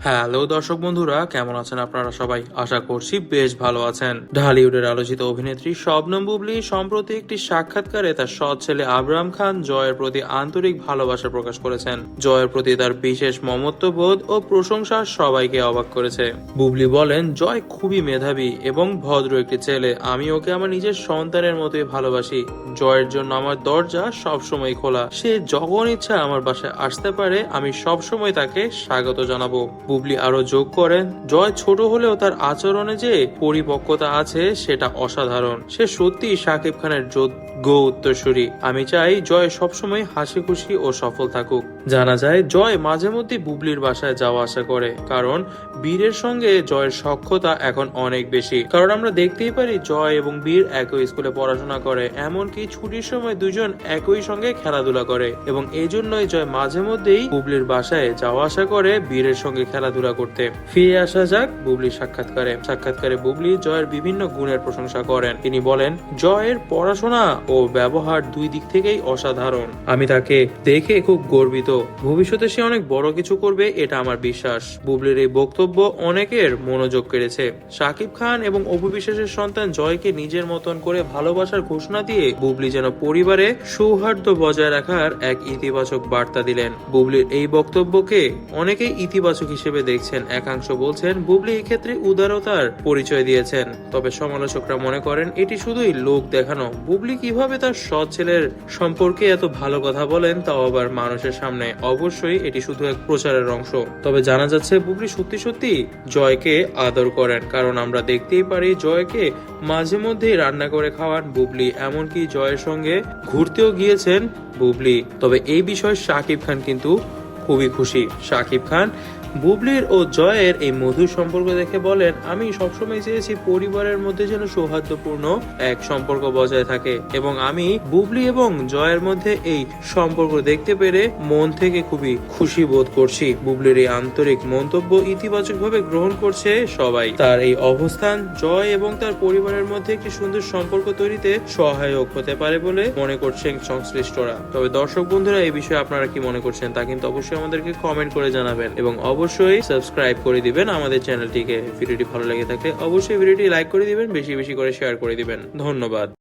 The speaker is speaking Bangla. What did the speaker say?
হ্যালো দর্শক বন্ধুরা, কেমন আছেন আপনারা সবাই? আশা করছি বেশ ভালো আছেন। ঢালিউডের আলোচিত অভিনেত্রী শবনম বুবলী সম্প্রতি একটি সাক্ষাৎকারে তার সৎ ছেলে আবরাম খান জয়ের প্রতি আন্তরিক ভালোবাসা প্রকাশ করেছেন। জয়ের প্রতি তার বিশেষ মমত্ববোধ ও প্রশংসা সবাইকে অবাক করেছে। বুবলী বলেন, জয় খুবই মেধাবী এবং ভদ্র একটি ছেলে। আমি ওকে আমার নিজের সন্তানের মতোই ভালোবাসি। জয়ের জন্য আমার দরজা সবসময় খোলা। সে যখন ইচ্ছা আমার বাসায় আসতে পারে। আমি সবসময় তাকে স্বাগত জানাবো। বুবলী আরো যোগ করেন, জয় ছোট হলেও তার আচরণে যে পরিপক্কতা আছে সেটা অসাধারণ। সে সত্যি শাকিব খানের যোগ্য উত্তরসূরি। আমি চাই জয় সবসময় হাসি খুশি ও সফল থাকুক। জানা যায় জয় মাঝে মধ্যে বুবলীর বাসায় যাওয়া আসা করে, কারণ বীরের সঙ্গে জয়ের সখ্যতা এখন অনেক বেশি। কারণ আমরা দেখতেই পারি জয় এবং বীর একই স্কুলে পড়াশোনা করে, এমনকি ছুটির সময় দুজন একই সঙ্গে খেলাধুলা করে এবং এই জন্যই জয় মাঝে মধ্যেই বুবলীর বাসায় যাওয়া আসা করে বীরের সঙ্গে খেলাধুলা করতে। ফিরে আসা যাক বুবলীর সাক্ষাৎকারে বুবলী জয়ের বিভিন্ন গুণের প্রশংসা করেন। তিনি বলেন, জয়ের পড়াশোনা ও ব্যবহার দুই দিক থেকেই অসাধারণ। আমি তাকে দেখে খুব গর্বিত। ভবিষ্যতে সে অনেক বড় কিছু করবে, এটা আমার বিশ্বাস। বুবলীর এই বক্তব্য অনেকের মনোযোগ কেড়েছে। শাকিব খান এবং অপু বিশ্বাসের সন্তান জয়কে নিজের মতন করে ভালোবাসার ঘোষণা দিয়ে বুবলী যেন পরিবারে সৌহার্দ্য বজায় রাখার এক ইতিবাচক বার্তা দিলেন। বুবলীর এই বক্তব্যকে অনেকেই ইতিবাচক হিসেবে দেখছেন। একাংশ বলছেন বুবলী এই ক্ষেত্রে উদারতার পরিচয় দিয়েছেন, তবে সমালোচকরা মনে করেন এটি শুধুই লোক দেখানো। বুবলী কিভাবে তার সৎ ছেলের সম্পর্কে এত ভালো কথা বলেন, তাও আবার মানুষের সামনে। অবশ্যই এটি শুধু এক প্রচারের অংশ। তবে জানা যাচ্ছে বুবলী সত্যি সত্যি জয়কে আদর করেন, কারণ আমরা দেখতেই পারি জয়কে মাঝে মধ্যেই রান্না করে খাওয়ান বুবলী, এমনকি জয়ের সঙ্গে ঘুরতেও গিয়েছেন বুবলী। তবে এই বিষয়ে শাকিব খান কিন্তু খুবই খুশি। শাকিব খান বুবলীর ও জয়ের এই মধুর সম্পর্ক দেখে বলেন, আমি সবসময় চেয়েছি পরিবারের মধ্যে যেন সৌহার্দ্যপূর্ণ এক সম্পর্ক বজায় থাকে এবং আমি বুবলী এবং জয়ের মধ্যে এই সম্পর্ক দেখতে পেরে মন থেকে খুবই খুশি বোধ করছি। বুবলীর এই আন্তরিক মন্তব্য ইতিবাচকভাবে গ্রহণ করছে সবাই। তার এই অবস্থান জয় এবং তার পরিবারের মধ্যে একটি সুন্দর সম্পর্ক তৈরিতে সহায়ক হতে পারে বলে মনে করছেন সংশ্লিষ্টরা। তবে দর্শক বন্ধুরা, এই বিষয়ে আপনারা কি মনে করছেন তা কিন্তু অবশ্যই আমাদেরকে কমেন্ট করে জানাবেন এবং অবশ্যই সাবস্ক্রাইব করে দিবেন আমাদের চ্যানেলটিকে। ভিডিওটি ভালো লেগে থাকলে অবশ্যই ভিডিওটি লাইক করে দিবেন, বেশি বেশি করে শেয়ার করে দিবেন। ধন্যবাদ।